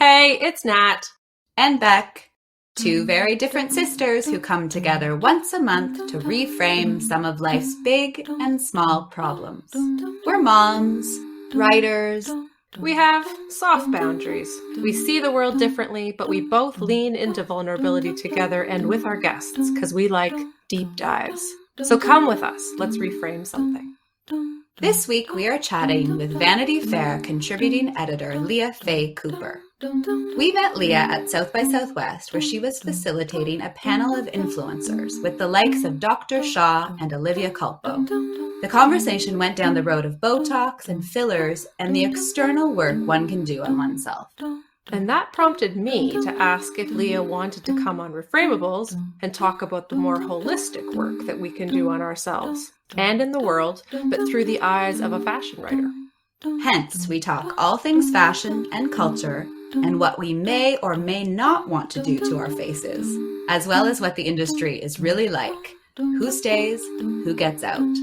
Hey, it's Nat. And Beck, two very different sisters who come together once a month to reframe some of life's big and small problems. We're moms, writers. We have soft boundaries. We see the world differently, but we both lean into vulnerability together and with our guests because we like deep dives. So come with us. Let's reframe something. This week we are chatting with Vanity Fair contributing editor Leah Faye Cooper. We met Leah at South by Southwest, where she was facilitating a panel of influencers with the likes of Dr. Shaw and Olivia Culpo. The conversation went down the road of Botox and fillers and the external work one can do on oneself. And that prompted me to ask if Leah wanted to come on Reframeables and talk about the more holistic work that we can do on ourselves and in the world, but through the eyes of a fashion writer. Hence, we talk all things fashion and culture and what we may or may not want to do to our faces, as well as what the industry is really like, who stays, who gets out.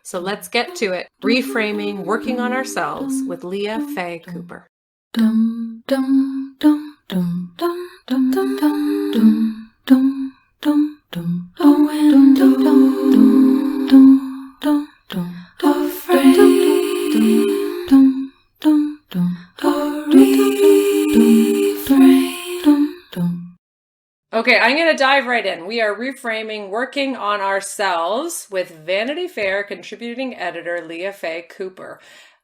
So let's get to it. Reframing Working on Ourselves with Leah Faye Cooper. Okay, I'm going to dive right in. We are reframing Working on Ourselves with Vanity Fair contributing editor Leah Faye Cooper.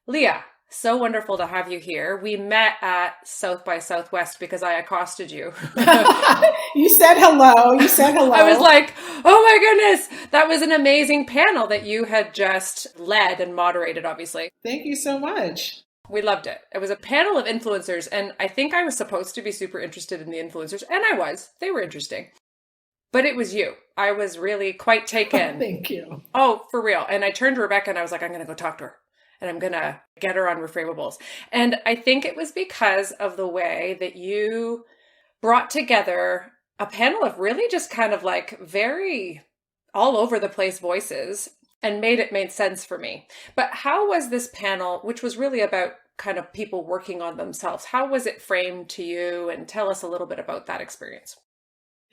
Leah, so wonderful to have you here. We met at South by Southwest because I accosted you. You said hello. I was like, oh my goodness, that was an amazing panel that you had just led and moderated, obviously. Thank you so much. We loved it. It was a panel of influencers, and I think I was supposed to be super interested in the influencers, and I was. They were interesting. But it was you. I was really quite taken. Thank you. Oh, for real. And I turned to Rebecca and I was like, I'm going to go talk to her. And I'm going to get her on Reframeables. And I think it was because of the way that you brought together a panel of really just kind of like very all over the place voices and made sense for me. But how was this panel, which was really about kind of people working on themselves, how was it framed to you? And tell us a little bit about that experience.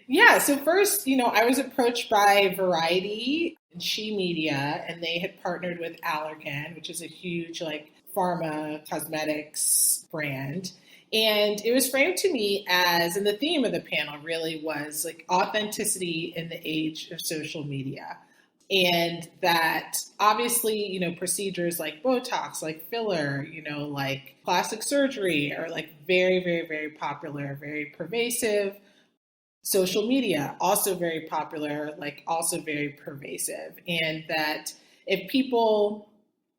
Yeah, so first, I was approached by Variety and She Media, and they had partnered with Allergan, which is a huge pharma cosmetics brand. And it was framed to me as, and the theme of the panel really was authenticity in the age of social media. And that obviously, procedures like Botox, like filler, like plastic surgery are very, very, very popular, very pervasive. Social media, also very popular, also very pervasive. And that if people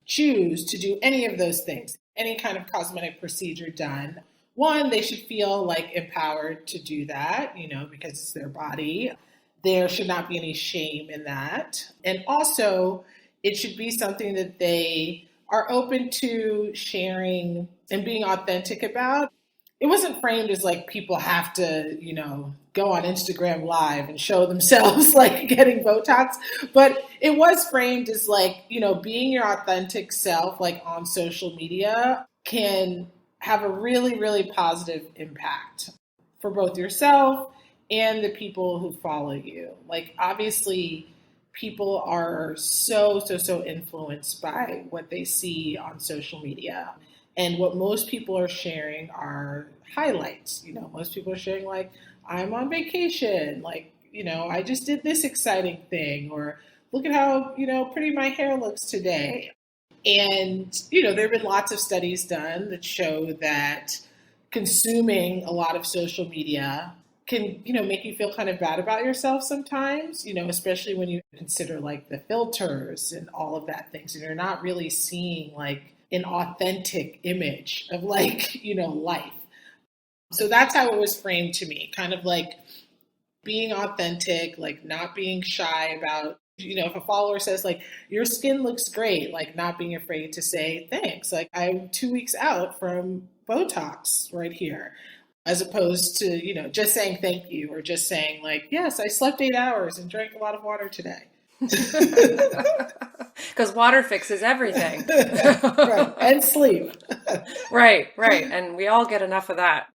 choose to do any of those things, any kind of cosmetic procedure done, one, they should feel empowered to do that, because it's their body. There should not be any shame in that. And also, it should be something that they are open to sharing and being authentic about. It wasn't framed as people have to, go on Instagram Live and show themselves getting Botox. But it was framed as being your authentic self on social media can have a really, really positive impact for both yourself and the people who follow you. Obviously, people are so influenced by what they see on social media. And what most people are sharing are highlights. Most people are sharing I'm on vacation, I just did this exciting thing, or look at how, pretty my hair looks today. And, there have been lots of studies done that show that consuming a lot of social media can, make you feel kind of bad about yourself sometimes, especially when you consider the filters and all of that things, and you're not really seeing an authentic image of life. So that's how it was framed to me, kind of being authentic, not being shy about, if a follower says your skin looks great, not being afraid to say thanks. I'm 2 weeks out from Botox right here, as opposed to, just saying thank you or just saying yes, I slept 8 hours and drank a lot of water today. Because water fixes everything. Right. And sleep. Right. And we all get enough of that.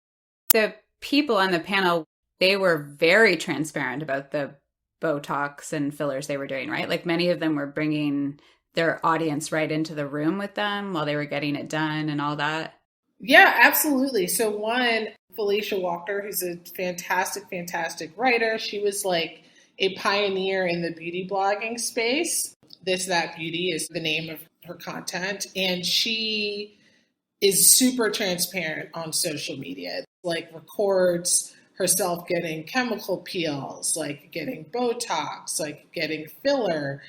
The people on the panel, they were very transparent about the Botox and fillers they were doing, right? Like many of them were bringing their audience right into the room with them while they were getting it done and all that. Yeah, absolutely. So one, Felicia Walker, who's a fantastic, fantastic writer. She was like a pioneer in the beauty blogging space. This That Beauty is the name of her content. And she is super transparent on social media, like records herself getting chemical peels, like getting Botox, like getting filler,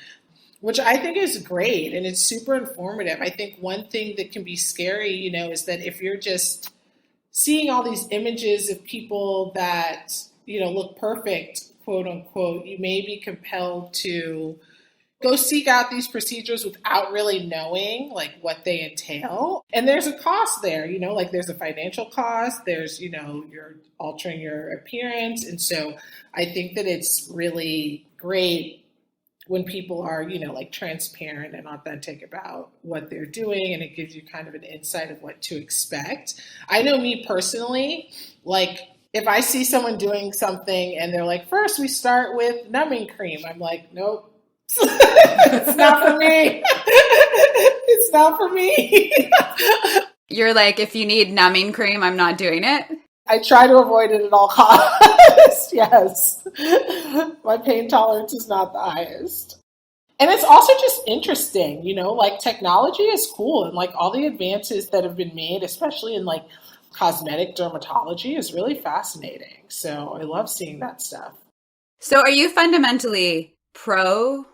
which I think is great. And it's super informative. I think one thing that can be scary, is that if you're just seeing all these images of people that, look perfect, quote unquote, you may be compelled to go seek out these procedures without really knowing like what they entail. And there's a cost there, like there's a financial cost, there's, you're altering your appearance. And so I think that it's really great when people are, like transparent and authentic about what they're doing, and it gives you kind of an insight of what to expect. I know me personally, like if I see someone doing something and they're like, first we start with numbing cream, I'm like, nope. It's not for me. It's not for me. You're like, if you need numbing cream, I'm not doing it. I try to avoid it at all costs. Yes. My pain tolerance is not the highest. And it's also just interesting, like technology is cool, and like all the advances that have been made, especially in like cosmetic dermatology, is really fascinating. So I love seeing that stuff. So are you fundamentally pro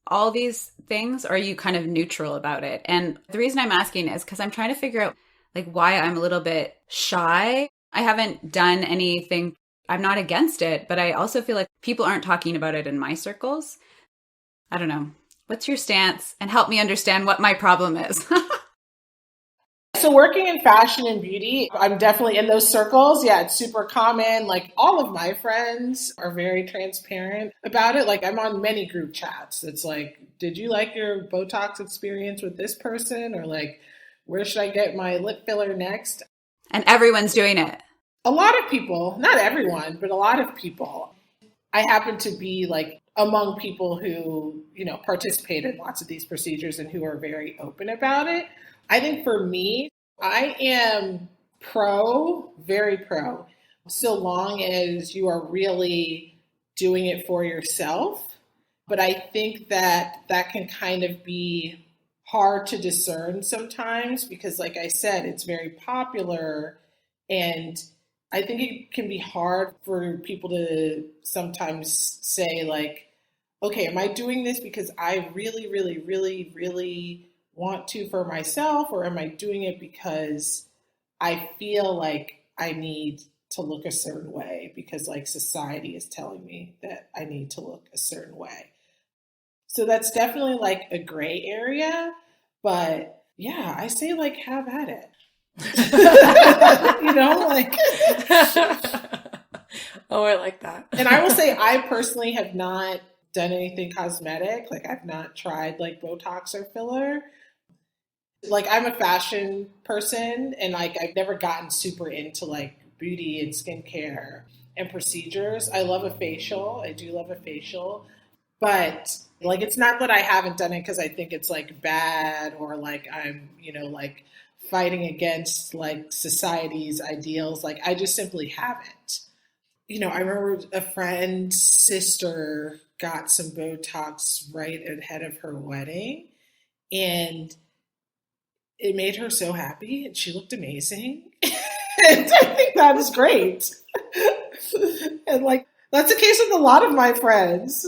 all these things, or are you kind of neutral about it? And the reason I'm asking is because I'm trying to figure out like why I'm a little bit shy. I haven't done anything. I'm not against it, but I also feel like people aren't talking about it in my circles. I don't know. What's your stance? And help me understand what my problem is. So working in fashion and beauty, I'm definitely in those circles. Yeah, it's super common. Like all of my friends are very transparent about it. Like I'm on many group chats. It's like, did you like your Botox experience with this person? Or like, where should I get my lip filler next? And everyone's doing it. A lot of people, not everyone, but a lot of people. I happen to be like among people who, participate in lots of these procedures and who are very open about it. I think for me, I am very pro, so long as you are really doing it for yourself. But I think that can kind of be hard to discern sometimes because, like I said, it's very popular. And I think it can be hard for people to sometimes say like, okay, am I doing this because I really, really, really, really want to for myself, or am I doing it because I feel like I need to look a certain way because like society is telling me that I need to look a certain way? So that's definitely like a gray area, but yeah, I say like have at it. Like oh, I like that. And I will say I personally have not done anything cosmetic. Like I've not tried like Botox or filler. Like I'm a fashion person, and like I've never gotten super into like beauty and skincare and procedures. I love a facial. I do love a facial, but like it's not that I haven't done it because I think it's like bad or like I'm, like fighting against like society's ideals. Like I just simply haven't. I remember a friend's sister got some Botox right ahead of her wedding, and it made her so happy and she looked amazing. And I think that is great. And like, that's the case with a lot of my friends,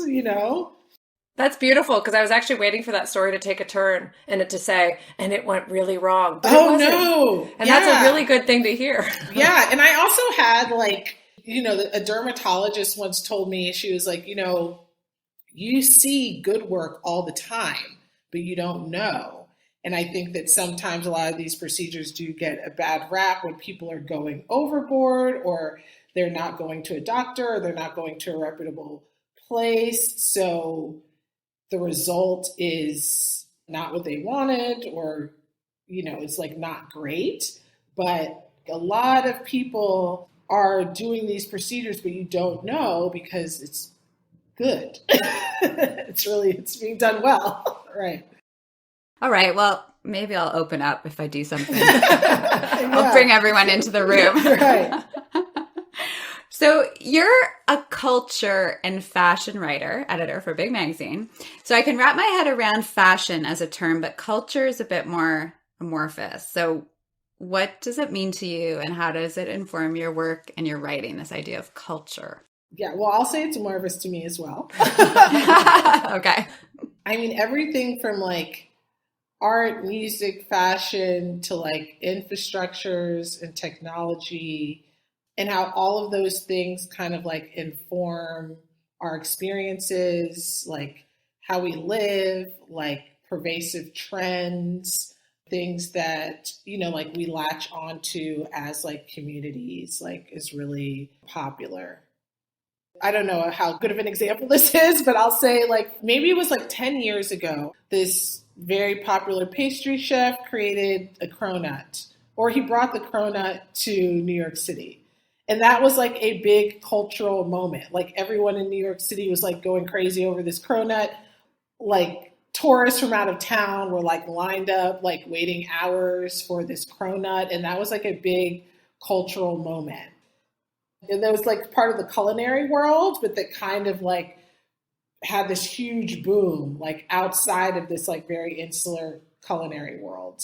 That's beautiful because I was actually waiting for that story to take a turn and it to say, and it went really wrong. But oh, no. And that's a really good thing to hear. Yeah. And I also had like, a dermatologist once told me, she was like, you see good work all the time, but you don't know. And I think that sometimes a lot of these procedures do get a bad rap when people are going overboard, or they're not going to a doctor, or they're not going to a reputable place. So the result is not what they wanted, or, it's like not great. But a lot of people are doing these procedures, but you don't know because it's good. It's being done well. Right. All right. Well, maybe I'll open up if I do something. Yeah. I'll bring everyone into the room. Right. So you're a culture and fashion writer, editor for a big magazine. So I can wrap my head around fashion as a term, but culture is a bit more amorphous. So what does it mean to you, and how does it inform your work and your writing, this idea of culture? Yeah, well, I'll say it's amorphous to me as well. Okay. I mean, everything from like art, music, fashion to like infrastructures and technology, and how all of those things kind of like inform our experiences, like how we live, like pervasive trends, things that, like we latch onto as like communities, like is really popular. I don't know how good of an example this is, but I'll say like maybe it was like 10 years ago, this very popular pastry chef created a cronut, or he brought the cronut to New York City. And that was like a big cultural moment. Like everyone in New York City was like going crazy over this cronut. Like tourists from out of town were like lined up, like waiting hours for this cronut. And that was like a big cultural moment. And that was like part of the culinary world, but that kind of like had this huge boom, like outside of this like very insular culinary world,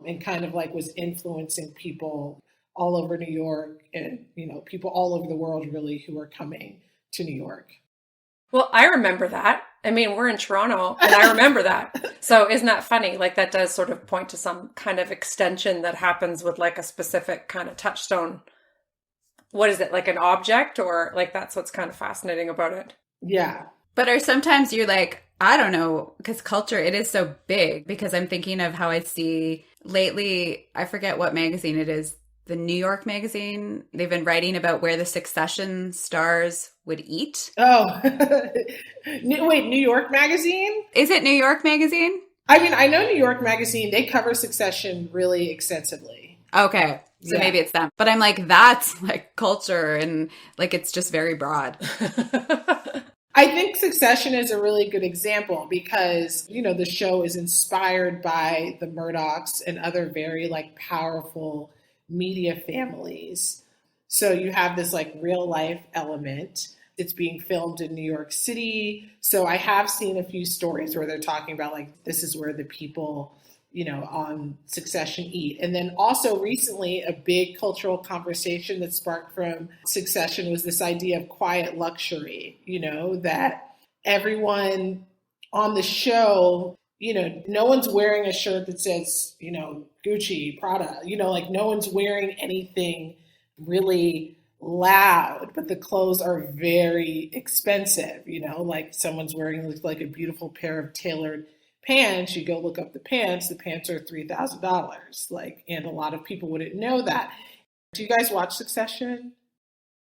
and kind of like was influencing people all over New York and, people all over the world really who were coming to New York. Well, I remember that. I mean, we're in Toronto and I remember that. So isn't that funny? Like that does sort of point to some kind of extension that happens with like a specific kind of touchstone. What is it, like an object, or like that's what's kind of fascinating about it? Yeah. But are sometimes you're like, I don't know, because culture, it is so big, because I'm thinking of how I see lately, I forget what magazine it is, the New York magazine. They've been writing about where the Succession stars would eat. Oh, wait, New York magazine? Is it New York magazine? I mean, I know New York magazine, they cover Succession really extensively. Okay. So Yeah. Maybe it's them. But I'm like, that's like culture, and like it's just very broad. I think Succession is a really good example because, the show is inspired by the Murdochs and other very like powerful media families. So you have this like real life element. It's being filmed in New York City. So I have seen a few stories where they're talking about like, this is where the people, on Succession eat. And then also recently, a big cultural conversation that sparked from Succession was this idea of quiet luxury, that everyone on the show, no one's wearing a shirt that says, Gucci, Prada, like no one's wearing anything really loud, but the clothes are very expensive, like someone's wearing like a beautiful pair of tailored pants. You go look up the pants are $3,000. Like, and a lot of people wouldn't know that. Do you guys watch Succession?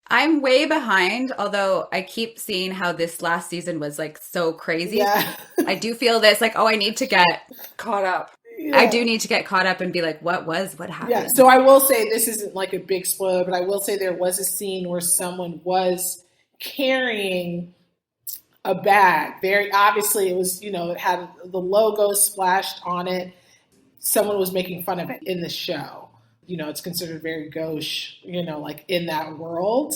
I'm way behind, although I keep seeing how this last season was like so crazy. Yeah. I do feel this like, oh, I need to get Caught up. Yeah. I do need to get caught up and be like, what happened? Yeah. So I will say, this isn't like a big spoiler, but I will say there was a scene where someone was carrying a bag. Very obviously it was, it had the logo splashed on it. Someone was making fun of it in the show. It's considered very gauche, like in that world.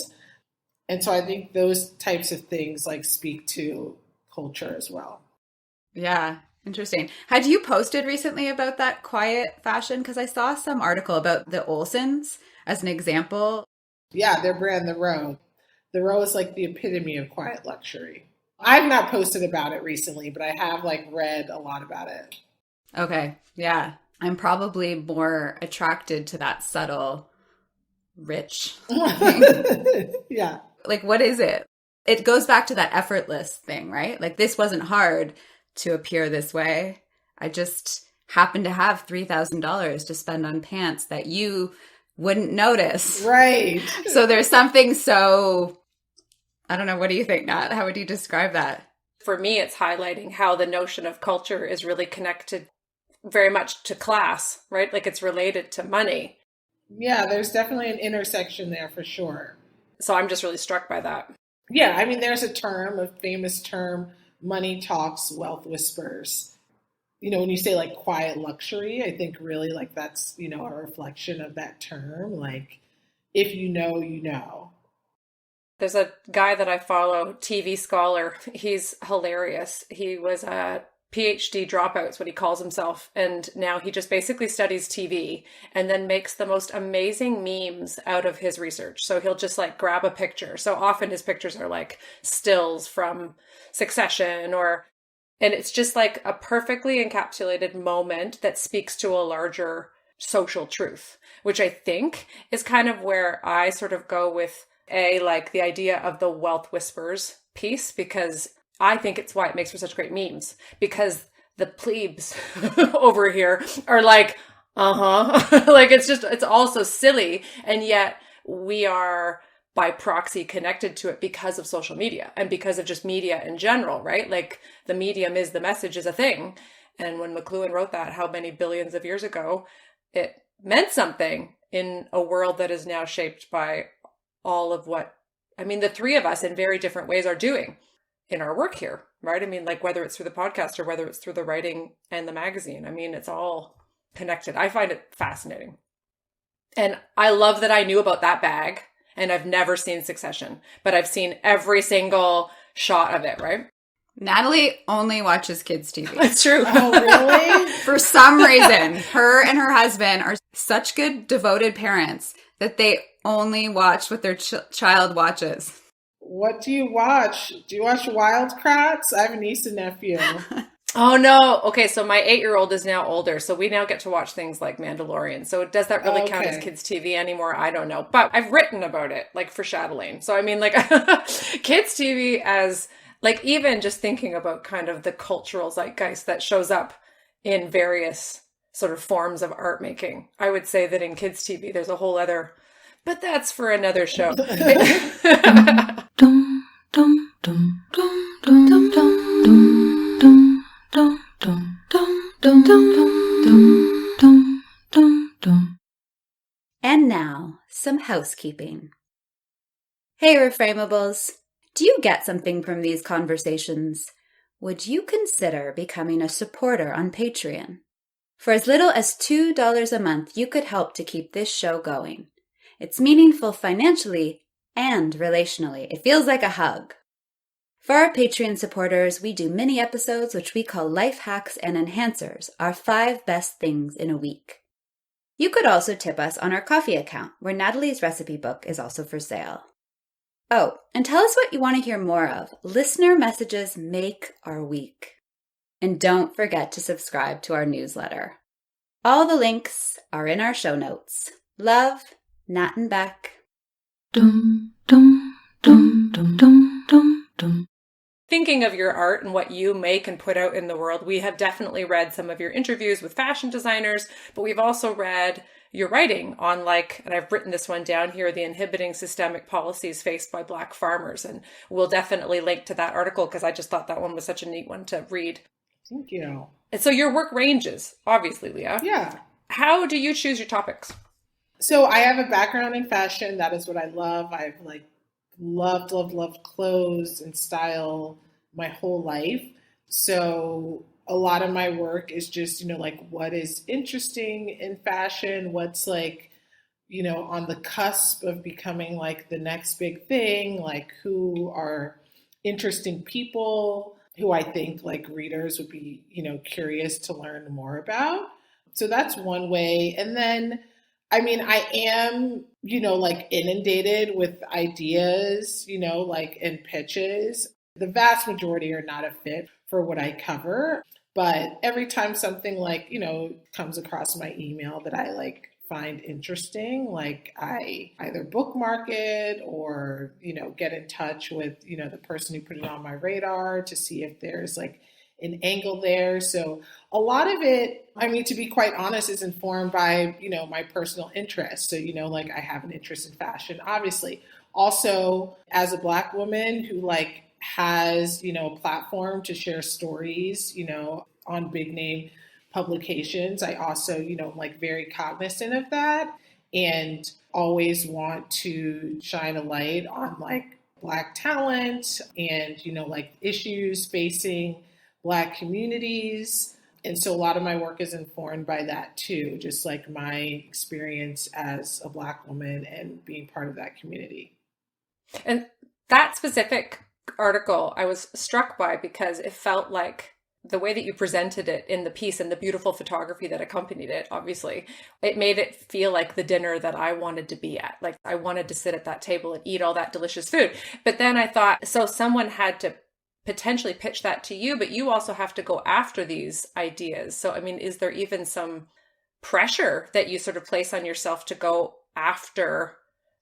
And so I think those types of things like speak to culture as well. Yeah. Interesting. Had you posted recently about that quiet fashion? Because I saw some article about the Olsons as an example. Yeah, their brand, The Row. The Row is like the epitome of quiet luxury. I've not posted about it recently, but I have like read a lot about it. Okay. Yeah. I'm probably more attracted to that subtle, rich thing. Yeah. Like, what is it? It goes back to that effortless thing, right? Like, this wasn't hard to appear this way. I just happened to have $3,000 to spend on pants that you wouldn't notice. Right. So there's something so, I don't know. What do you think, Nat? How would you describe that? For me, it's highlighting how the notion of culture is really connected very much to class, right? Like it's related to money. Yeah, there's definitely an intersection there for sure. So I'm just really struck by that. Yeah, I mean, there's a famous term, money talks, wealth whispers. When you say like quiet luxury, I think really like that's, a reflection of that term. Like, if you know, you know. There's a guy that I follow, TV Scholar. He's hilarious. He was a PhD dropout, is what he calls himself. And now he just basically studies TV and then makes the most amazing memes out of his research. So he'll just like grab a picture. So often his pictures are like stills from Succession and it's just like a perfectly encapsulated moment that speaks to a larger social truth, which I think is kind of where I sort of go with like the idea of the wealth whispers piece, because I think it's why it makes for such great memes, because the plebes over here are like, like it's all so silly. And yet we are by proxy connected to it because of social media and because of just media in general, right? Like the medium is the message is a thing. And when McLuhan wrote that, how many billions of years ago, it meant something in a world that is now shaped by all of what, the three of us in very different ways are doing in our work here, right? Like whether it's through the podcast or whether it's through the writing and the magazine, it's all connected. I find it fascinating. And I love that I knew about that bag and I've never seen Succession, but I've seen every single shot of it, right? Natalie only watches kids' TV. That's true. Oh, really? For some reason, her and her husband are such good, devoted parents that they only watch what their child watches. What do you watch? Do you watch Wild Kratts? I have a niece and nephew. Oh, no. Okay, so my 8-year-old is now older, so we now get to watch things like Mandalorian. So does that really count as kids' TV anymore? I don't know. But I've written about it, like for Chatelaine. So kids' TV as, like even just thinking about kind of the cultural zeitgeist that shows up in various sort of forms of art making. I would say that in kids' TV, there's a whole other, but that's for another show. And now, some housekeeping. Hey, Reframeables. Do you get something from these conversations? Would you consider becoming a supporter on Patreon? For as little as $2 a month, you could help to keep this show going. It's meaningful financially and relationally. It feels like a hug. For our Patreon supporters, we do mini episodes which we call Life Hacks and Enhancers, our 5 best things in a week. You could also tip us on our coffee account, where Natalie's recipe book is also for sale. Oh, and tell us what you want to hear more of. Listener messages make our week. And don't forget to subscribe to our newsletter. All the links are in our show notes. Love, Nat and Beck. Dum, dum, dum, dum, dum, dum, dum. Thinking of your art and what you make and put out in the world, we have definitely read some of your interviews with fashion designers, but we've also read your writing on and I've written this one down here, the inhibiting systemic policies faced by Black farmers. And we'll definitely link to that article because I just thought that one was such a neat one to read. Thank you. And so your work ranges, obviously, Leah. Yeah. How do you choose your topics? So I have a background in fashion. That is what I love. I've loved clothes and style my whole life. So a lot of my work is just, what is interesting in fashion, what's on the cusp of becoming the next big thing, who are interesting people who I think readers would be, curious to learn more about. So that's one way. And then I am, inundated with ideas, and pitches. The vast majority are not a fit for what I cover. But every time something comes across my email that I find interesting, I either bookmark it or, get in touch with, the person who put it on my radar to see if there's an angle there. So a lot of it, to be quite honest, is informed by, my personal interest. So, I have an interest in fashion, obviously. Also, as a Black woman who has, a platform to share stories, on big name publications, I also, very cognizant of that. and always want to shine a light on like Black talent and, like issues facing Black communities. And so a lot of my work is informed by that too, just like my experience as a Black woman and being part of that community. And that specific article I was struck by because it felt like the way that you presented it in the piece and the beautiful photography that accompanied it, obviously, it made it feel like the dinner that I wanted to be at. Like I wanted to sit at that table and eat all that delicious food. But then I thought, so someone had to potentially pitch that to you, but you also have to go after these ideas. So, I mean, is there even some pressure that you sort of place on yourself to go after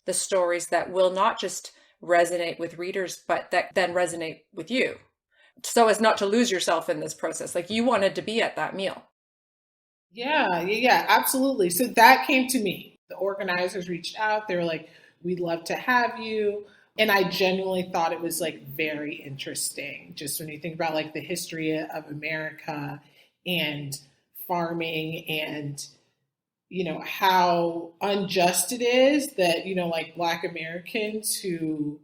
the stories that will not just resonate with readers, but that then resonate with you? So as not to lose yourself in this process. Like you wanted to be at that meal. Yeah, absolutely. So that came to me. The organizers reached out. They were like, we'd love to have you. And I genuinely thought it was like very interesting. Just when you think about like the history of America and farming and, how unjust it is that, like Black Americans who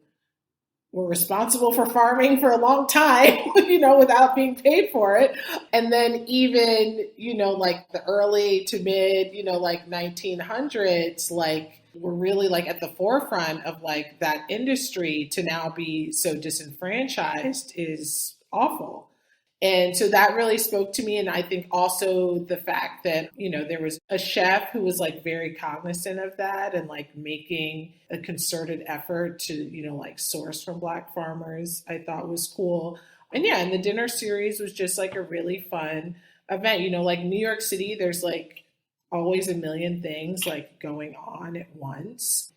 were responsible for farming for a long time, without being paid for it. And then even, like the early to mid, like 1900s, like we're really like at the forefront of like that industry to now be so disenfranchised is awful. And so that really spoke to me. And I think also the fact that, there was a chef who was like very cognizant of that and like making a concerted effort to, like source from Black farmers, I thought was cool. And yeah, and the dinner series was just like a really fun event. Like New York City, there's like always a million things like going on at once.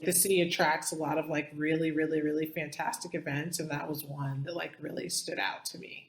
The city attracts a lot of like really, really, really fantastic events. And that was one that like really stood out to me.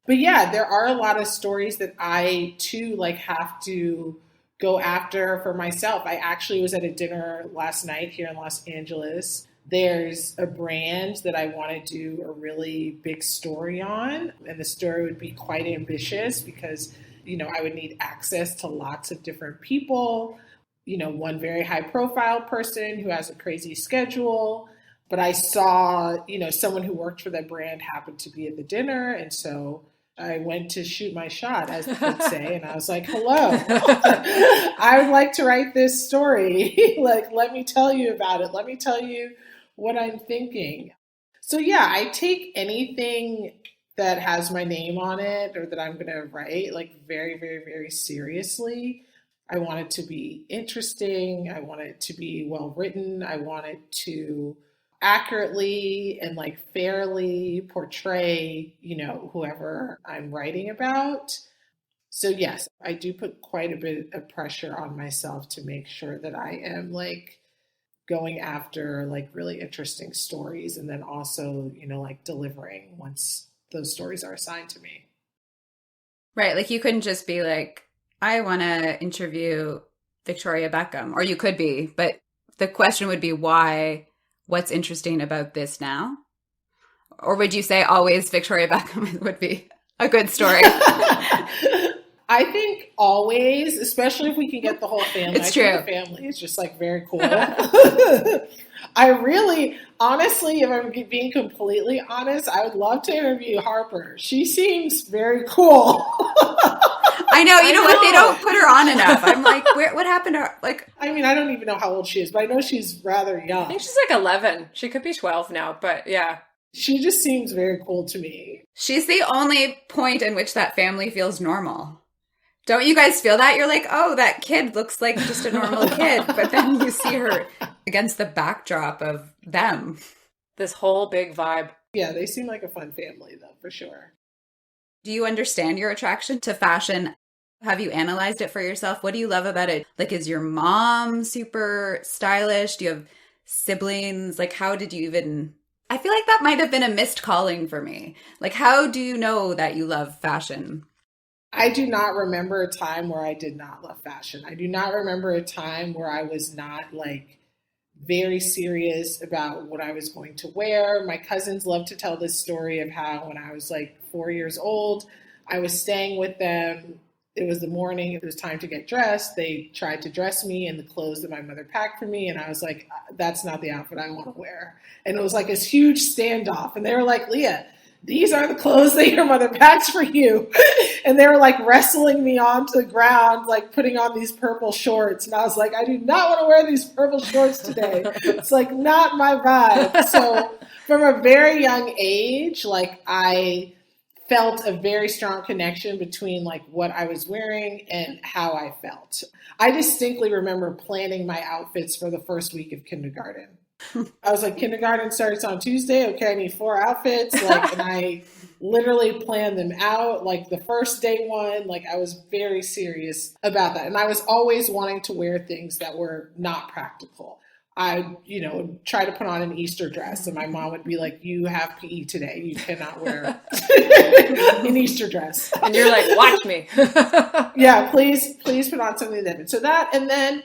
But yeah, there are a lot of stories that I too like have to go after for myself. I actually was at a dinner last night here in Los Angeles. There's a brand that I want to do a really big story on. And the story would be quite ambitious because, I would need access to lots of different people. One very high profile person who has a crazy schedule. But I saw, someone who worked for that brand happened to be at the dinner. And so I went to shoot my shot, as the kids say. And I was like, hello, I would like to write this story. Like, let me tell you about it. Let me tell you what I'm thinking. So yeah, I take anything that has my name on it or that I'm going to write like very, very, very seriously. I want it to be interesting. I want it to be well written. I want it to accurately and like fairly portray, whoever I'm writing about. So yes, I do put quite a bit of pressure on myself to make sure that I am like going after like really interesting stories and then also, like delivering once those stories are assigned to me. Right. Like you couldn't just be like, I want to interview Victoria Beckham, or you could be, but the question would be why, what's interesting about this now? Or would you say always Victoria Beckham would be a good story? I think always, especially if we can get the whole family. It's true. The family is just like very cool. I really, honestly, if I'm being completely honest, I would love to interview Harper. She seems very cool. I know. You know what? They don't put her on enough. I'm like, what happened to her? Like, I mean, I don't even know how old she is, but I know she's rather young. I think she's like 11. She could be 12 now, but yeah. She just seems very cool to me. She's the only point in which that family feels normal. Don't you guys feel that? You're like, oh, that kid looks like just a normal kid. But then you see her against the backdrop of them. This whole big vibe. Yeah, they seem like a fun family, though, for sure. Do you understand your attraction to fashion? Have you analyzed it for yourself? What do you love about it? Like, is your mom super stylish? Do you have siblings? Like, how did you even... I feel like that might have been a missed calling for me. Like, how do you know that you love fashion? I do not remember a time where I did not love fashion. I do not remember a time where I was not like very serious about what I was going to wear. My cousins love to tell this story of how when I was like 4 years old, I was staying with them it was the morning, it was time to get dressed. They tried to dress me in the clothes that my mother packed for me. And I was like, that's not the outfit I want to wear. And it was like this huge standoff. And they were like, Leah, these are the clothes that your mother packs for you. And they were like wrestling me onto the ground, like putting on these purple shorts. And I was like, I do not want to wear these purple shorts today. It's like not my vibe. So from a very young age, like I felt a very strong connection between like what I was wearing and how I felt. I distinctly remember planning my outfits for the first week of kindergarten. I was like, kindergarten starts on Tuesday. Okay, I need 4 outfits. Like, and I literally planned them out. Like the first day one, like I was very serious about that. And I was always wanting to wear things that were not practical. I, would try to put on an Easter dress and my mom would be like, you have PE today. You cannot wear an Easter dress. And you're like, watch me. Yeah, please put on something different. So that, and then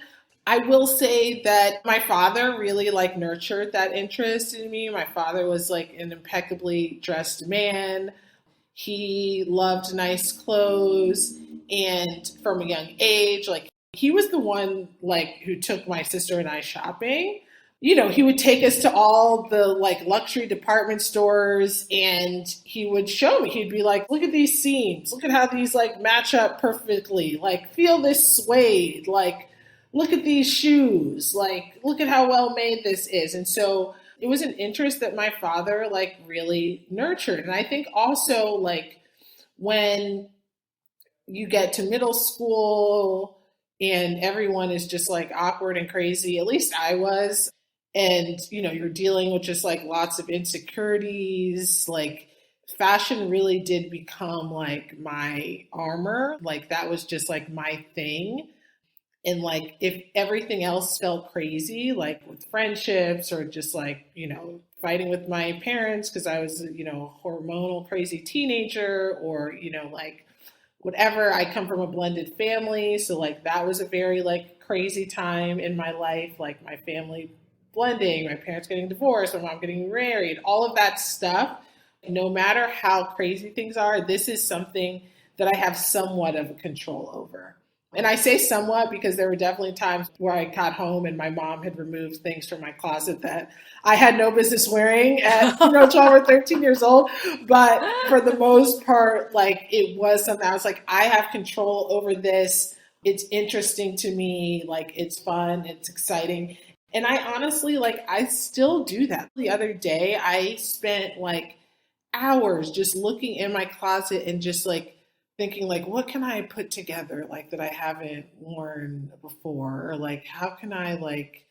I will say that my father really like nurtured that interest in me. My father was like an impeccably dressed man. He loved nice clothes. And from a young age, like he was the one like who took my sister and I shopping. He would take us to all the like luxury department stores and he would show me, he'd be like, look at these seams. Look at how these like match up perfectly. Like feel this suede, like look at these shoes, like, look at how well made this is. And so it was an interest that my father like really nurtured. And I think also like when you get to middle school and everyone is just like awkward and crazy, at least I was, and you're dealing with just like lots of insecurities, like fashion really did become like my armor. Like that was just like my thing. And like, if everything else felt crazy, like with friendships or just like, fighting with my parents because I was, hormonal crazy teenager or, like whatever, I come from a blended family. So like, that was a very like crazy time in my life, like my family blending, my parents getting divorced, my mom getting married, all of that stuff. No matter how crazy things are, this is something that I have somewhat of a control over. And I say somewhat because there were definitely times where I got home and my mom had removed things from my closet that I had no business wearing at 12 or 13 years old. But for the most part, like it was something I was like, I have control over this. It's interesting to me. Like it's fun. It's exciting. And I honestly, like, I still do that. The other day, I spent like hours just looking in my closet and just like thinking like, what can I put together like that I haven't worn before? Or like, how can I like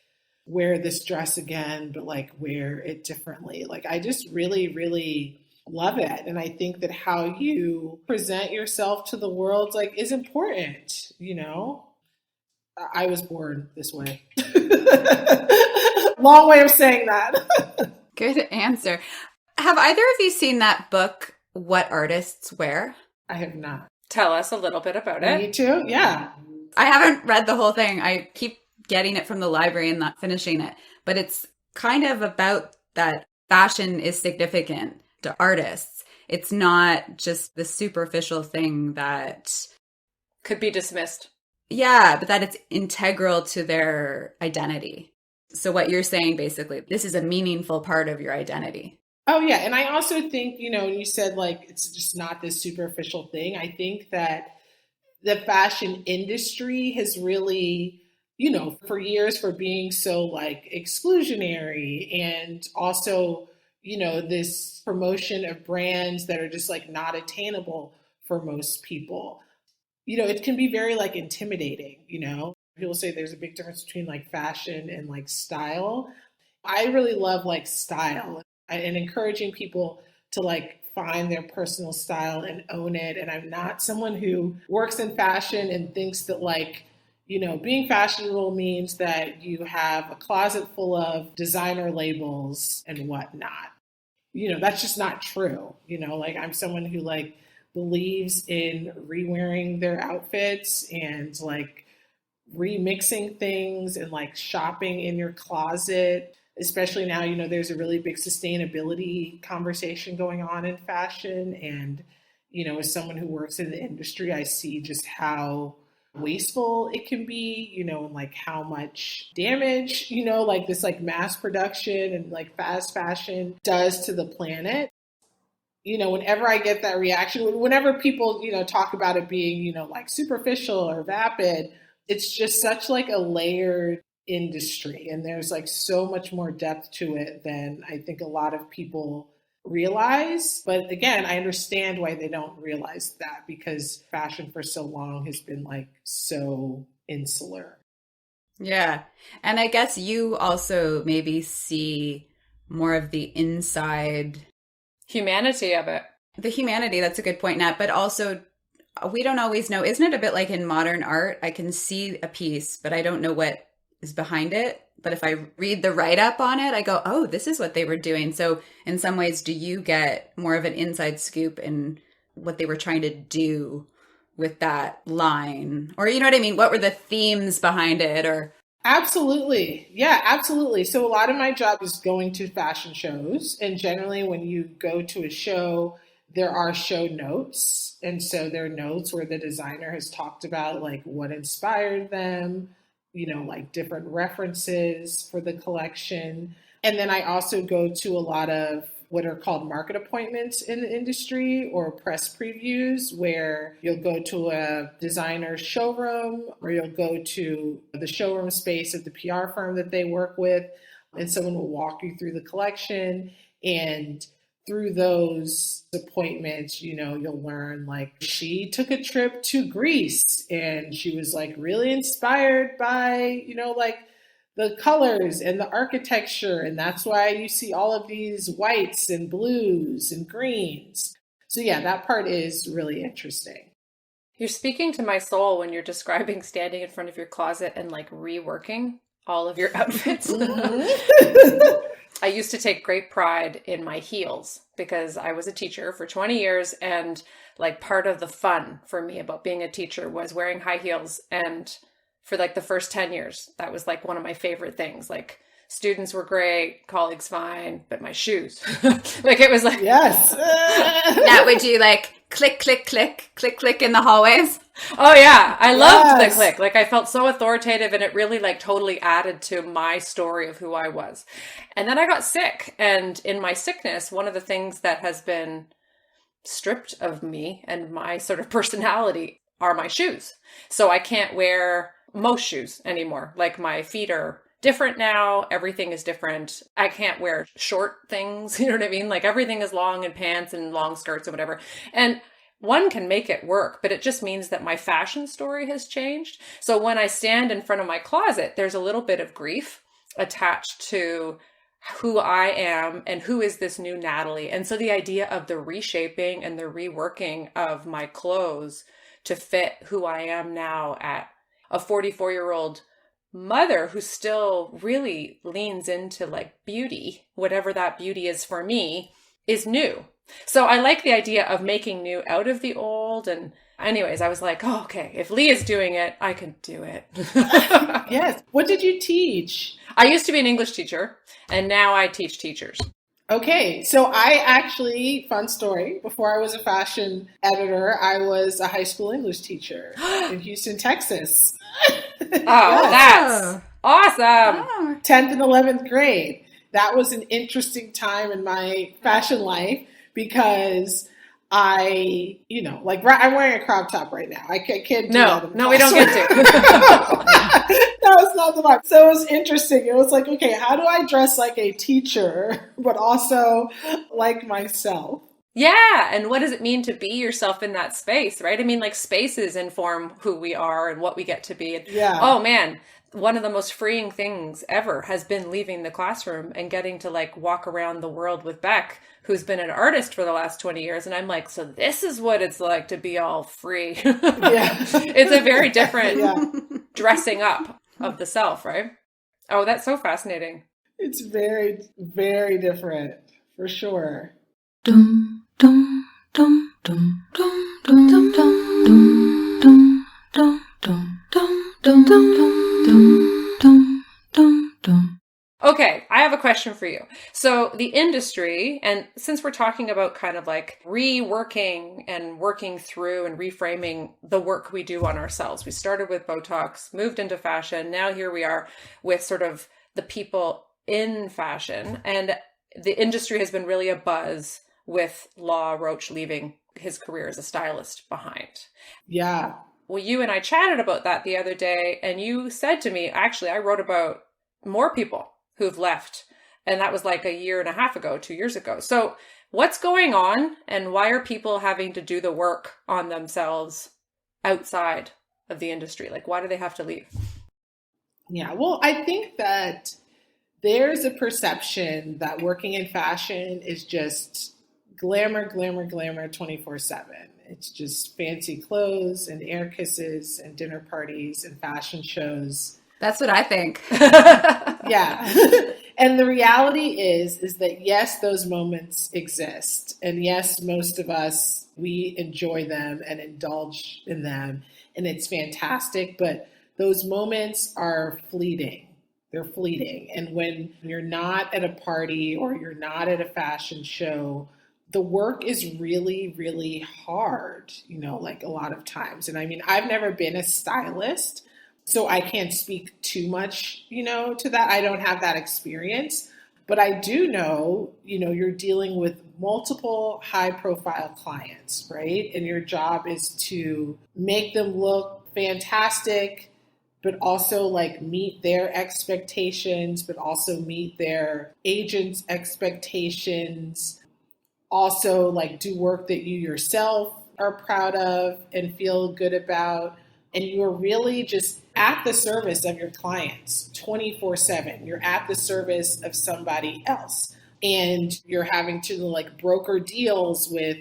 wear this dress again, but like wear it differently? Like, I just really, really love it. And I think that how you present yourself to the world like is important, I was born this way. Long way of saying that. Good answer. Have either of you seen that book, What Artists Wear? I have not. Tell us a little bit about it. Me too? Yeah. I haven't read the whole thing. I keep getting it from the library and not finishing it. But it's kind of about that fashion is significant to artists. It's not just the superficial thing that could be dismissed. Yeah, but that it's integral to their identity. So what you're saying, basically, this is a meaningful part of your identity. Oh, yeah. And I also think, you said like, it's just not this superficial thing. I think that the fashion industry has really, for years for being so like exclusionary and also, this promotion of brands that are just like not attainable for most people. It can be very like intimidating, People say there's a big difference between like fashion and like style. I really love like style and encouraging people to like find their personal style and own it. And I'm not someone who works in fashion and thinks that like, being fashionable means that you have a closet full of designer labels and whatnot. That's just not true. Like I'm someone who like believes in re-wearing their outfits and like remixing things and like shopping in your closet, especially now, there's a really big sustainability conversation going on in fashion. And, As someone who works in the industry, I see just how wasteful it can be, and like how much damage, like this like mass production and like fast fashion does to the planet. Whenever I get that reaction, whenever people, talk about it being, like superficial or vapid, it's just such like a layered industry. And there's like so much more depth to it than I think a lot of people realize. But again, I understand why they don't realize that, because fashion for so long has been like so insular. Yeah. And I guess you also maybe see more of the inside humanity of it. The humanity, that's a good point, Nat. But also, we don't always know. Isn't it a bit like in modern art? I can see a piece, but I don't know what is behind it. But if I read the write-up on it, I go, oh, this is what they were doing. So in some ways, do you get more of an inside scoop in what they were trying to do with that line? Or you know what I mean? What were the themes behind it? Or Absolutely. Yeah, absolutely. So a lot of my job is going to fashion shows. And generally when you go to a show, there are show notes. And so there are notes where the designer has talked about like what inspired them, like different references for the collection. And then I also go to a lot of what are called market appointments in the industry, or press previews, where you'll go to a designer's showroom or you'll go to the showroom space of the PR firm that they work with, and someone will walk you through the collection. And through those appointments, you'll learn like she took a trip to Greece and she was like really inspired by, like the colors and the architecture. And that's why you see all of these whites and blues and greens. So yeah, that part is really interesting. You're speaking to my soul when you're describing standing in front of your closet and like reworking all of your outfits. I used to take great pride in my heels because I was a teacher for 20 years. And like part of the fun for me about being a teacher was wearing high heels. And for like the first 10 years, that was like one of my favorite things. Like students were great, colleagues fine, but my shoes, like it was like, yes. Now, would you like click, click, click, click, click in the hallways? Oh yeah. I loved the click. Like I felt so authoritative, and it really like totally added to my story of who I was. And then I got sick, and in my sickness, one of the things that has been stripped of me and my sort of personality are my shoes. So I can't wear most shoes anymore. Like my feet are different now. Everything is different. I can't wear short things. You know what I mean? Like everything is long and pants and long skirts and whatever. And one can make it work, but it just means that my fashion story has changed. So when I stand in front of my closet, there's a little bit of grief attached to who I am and who is this new Natalie. And so the idea of the reshaping and the reworking of my clothes to fit who I am now at a 44-year-old mother who still really leans into like beauty, whatever that beauty is for me, is new. So I like the idea of making new out of the old. And anyways, I was like, oh, okay, if Leah's doing it, I can do it. Yes. What did you teach? I used to be an English teacher, and now I teach teachers. Okay, so I actually, fun story, before I was a fashion editor, I was a high school English teacher in Houston, Texas. Oh, yes. That's awesome. 10th and 11th grade. That was an interesting time in my fashion life because I, like I'm wearing a crop top right now. I can't do that. No, we don't get to. No, it's not the vibe. So it was interesting. It was like, okay, how do I dress like a teacher, but also like myself? Yeah. And what does it mean to be yourself in that space, right? I mean, like spaces inform who we are and what we get to be. Yeah. Oh man, one of the most freeing things ever has been leaving the classroom and getting to like walk around the world with Beck, who's been an artist for the last 20 years. And I'm like, so this is what it's like to be all free. Yeah. It's a very different dressing up of the self, right? Oh, that's so fascinating. It's very, very different, for sure. Dum dum dum dum dum dum dum dum dum dum dum dum dum dum dum dum dum. Okay, I have a question for you. So the industry, and since we're talking about kind of like reworking and working through and reframing the work we do on ourselves, we started with Botox, moved into fashion. Now here we are with sort of the people in fashion, and the industry has been really abuzz with Law Roach leaving his career as a stylist behind. Yeah. Well, you and I chatted about that the other day, and you said to me, actually, I wrote about more people who've left. And that was like a year and a half ago, 2 years ago. So what's going on, and why are people having to do the work on themselves outside of the industry? Like, why do they have to leave? Yeah, well, I think that there's a perception that working in fashion is just glamour, glamour, glamour 24/7. It's just fancy clothes and air kisses and dinner parties and fashion shows. That's what I think. Yeah. And the reality is that yes, those moments exist. And yes, most of us, we enjoy them and indulge in them. And it's fantastic. But those moments are fleeting. They're fleeting. And when you're not at a party or you're not at a fashion show, the work is really, really hard, like a lot of times. And I mean, I've never been a stylist, so I can't speak too much, to that. I don't have that experience, but I do know, you're dealing with multiple high profile clients, right? And your job is to make them look fantastic, but also like meet their expectations, but also meet their agents' expectations. Also like do work that you yourself are proud of and feel good about. And you're really just at the service of your clients 24/7. You're at the service of somebody else. And you're having to like broker deals with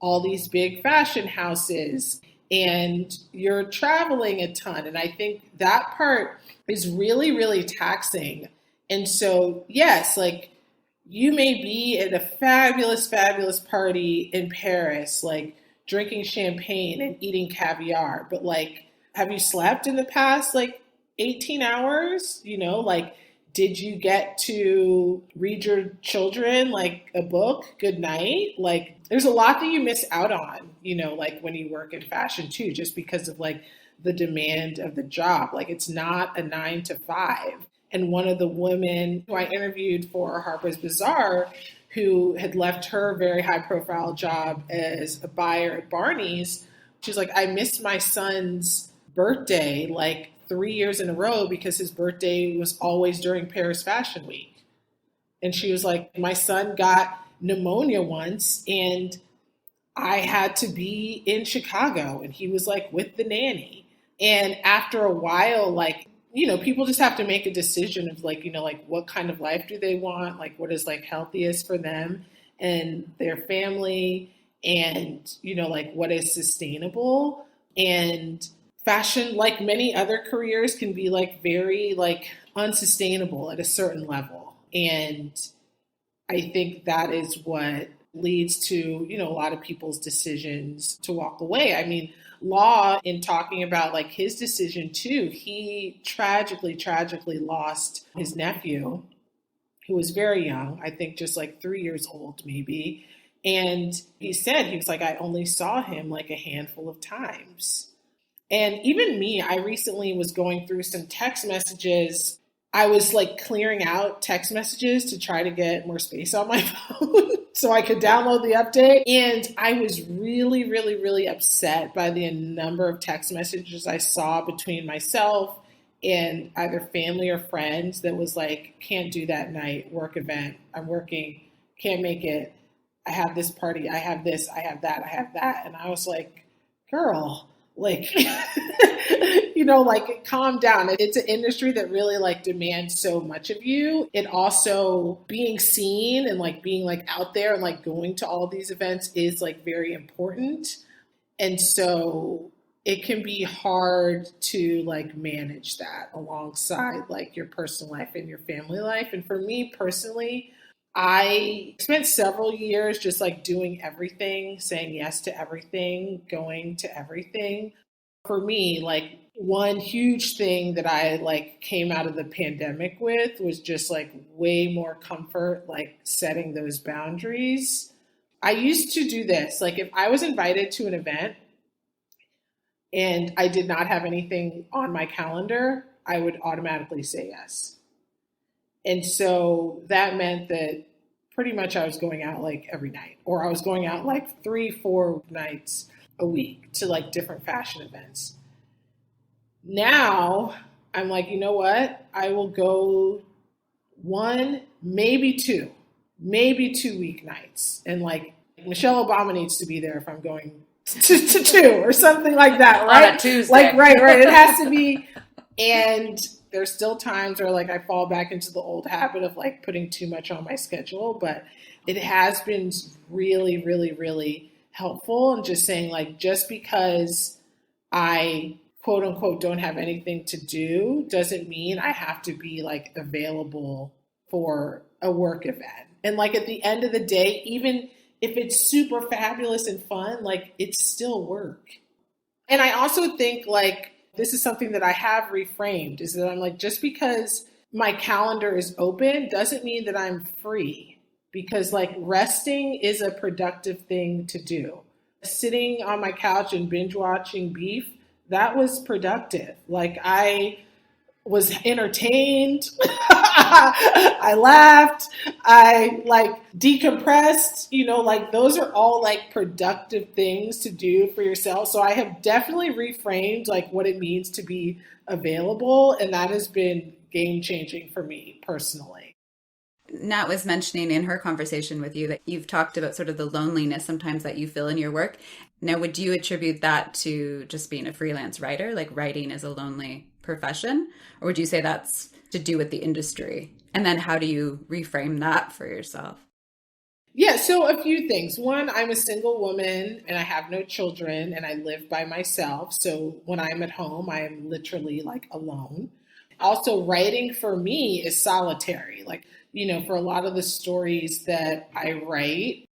all these big fashion houses. And you're traveling a ton. And I think that part is really, really taxing. And so, yes, like you may be at a fabulous, fabulous party in Paris, like drinking champagne and eating caviar, but like, have you slept in the past like 18 hours? Like, did you get to read your children like a book? Good night. Like, there's a lot that you miss out on, like when you work in fashion too, just because of like the demand of the job. Like, it's not a 9 to 5. And one of the women who I interviewed for Harper's Bazaar, who had left her very high profile job as a buyer at Barney's, she's like, I missed my son's birthday like 3 years in a row because his birthday was always during Paris Fashion Week. And she was like, my son got pneumonia once and I had to be in Chicago and he was like with the nanny. And after a while, like, people just have to make a decision of like, like what kind of life do they want? Like what is like healthiest for them and their family and, like what is sustainable. And fashion, like many other careers, can be like very like unsustainable at a certain level. And I think that is what leads to, a lot of people's decisions to walk away. I mean, Law, in talking about like his decision too, he tragically lost his nephew, who was very young, I think just like 3 years old maybe. And he said, he was like, I only saw him like a handful of times. And even me, I recently was going through some text messages. I was like clearing out text messages to try to get more space on my phone so I could download the update. And I was really, really, really upset by the number of text messages I saw between myself and either family or friends that was like, can't do that night, work event, I'm working, can't make it, I have this party, I have this, I have that, I have that. And I was like, girl, like, like calm down. It's an industry that really like demands so much of you. And also being seen and like being like out there and like going to all these events is like very important. And so it can be hard to like manage that alongside like your personal life and your family life. And for me personally, I spent several years just like doing everything, saying yes to everything, going to everything. For me, like one huge thing that I like came out of the pandemic with was just like way more comfort, like setting those boundaries. I used to do this. Like if I was invited to an event and I did not have anything on my calendar, I would automatically say yes. And so that meant that pretty much I was going out like every night, or I was going out like 3-4 nights a week to like different fashion events. Now I'm like, you know what? I will go 1, maybe 2 weeknights. And like Michelle Obama needs to be there if I'm going to 2 or something like that, right? On a Tuesday. Like, right. It has to be. And there's still times where like I fall back into the old habit of like putting too much on my schedule, but it has been really, really, really helpful. And just saying like, just because I quote unquote don't have anything to do doesn't mean I have to be like available for a work event. And like at the end of the day, even if it's super fabulous and fun, like it's still work. And I also think like this is something that I have reframed, is that I'm like, just because my calendar is open doesn't mean that I'm free, because like resting is a productive thing to do. Sitting on my couch and binge watching Beef, that was productive. Like I was entertained. I laughed. I like decompressed, like those are all like productive things to do for yourself. So I have definitely reframed like what it means to be available. And that has been game changing for me personally. Nat was mentioning in her conversation with you that you've talked about sort of the loneliness sometimes that you feel in your work. Now, would you attribute that to just being a freelance writer? Like writing is a lonely profession? Or would you say that's to do with the industry? And then how do you reframe that for yourself? Yeah, so a few things. One, I'm a single woman and I have no children and I live by myself. So when I'm at home, I am literally like alone. Also, writing for me is solitary. Like, for a lot of the stories that I write,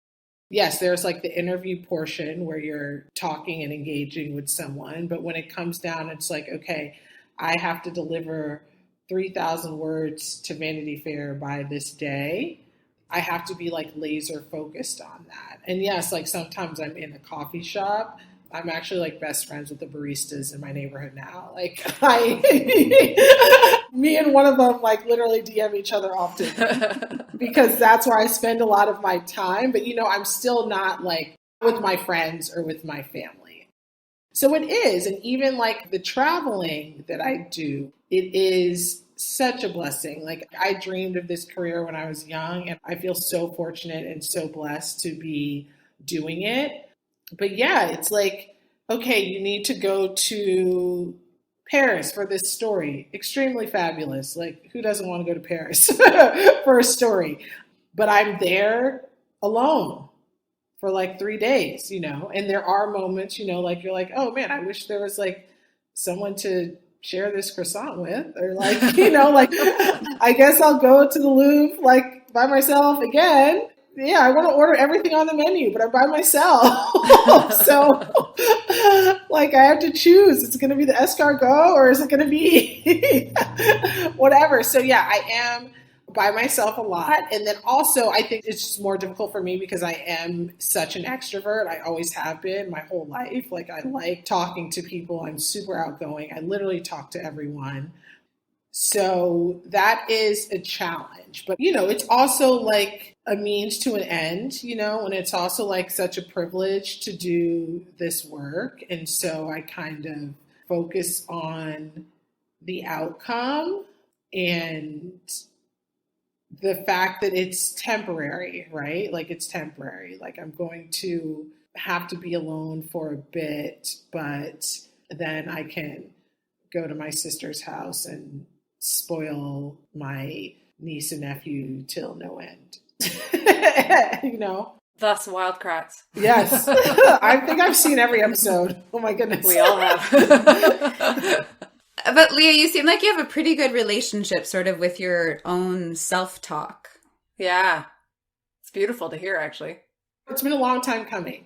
yes, there's like the interview portion where you're talking and engaging with someone. But when it comes down, it's like, okay, I have to deliver 3,000 words to Vanity Fair by this day. I have to be like laser focused on that. And yes, like sometimes I'm in a coffee shop. I'm actually like best friends with the baristas in my neighborhood now. Like me and one of them like literally DM each other often because that's where I spend a lot of my time. But I'm still not like with my friends or with my family. So it is. And even like the traveling that I do, it is such a blessing. Like I dreamed of this career when I was young, and I feel so fortunate and so blessed to be doing it. But yeah, it's like, okay, you need to go to Paris for this story. Extremely fabulous. Like who doesn't want to go to Paris for a story? But I'm there alone for like 3 days, and there are moments, like you're like, oh man, I wish there was like someone to share this croissant with, or like, like I guess I'll go to the Louvre like by myself again. Yeah, I want to order everything on the menu, but I'm by myself. So like I have to choose. It's going to be the escargot or is it going to be whatever? So yeah, I am by myself a lot. And then also I think it's just more difficult for me because I am such an extrovert. I always have been my whole life. Like I like talking to people. I'm super outgoing. I literally talk to everyone. So that is a challenge. But, it's also like a means to an end, and it's also like such a privilege to do this work. And so I kind of focus on the outcome and the fact that it's temporary, right? Like it's temporary. Like I'm going to have to be alone for a bit, but then I can go to my sister's house and spoil my niece and nephew till no end. Thus Wildcrats. Yes. I think I've seen every episode. Oh my goodness. We all have. But Leah, you seem like you have a pretty good relationship sort of with your own self-talk. Yeah. It's beautiful to hear, actually. It's been a long time coming.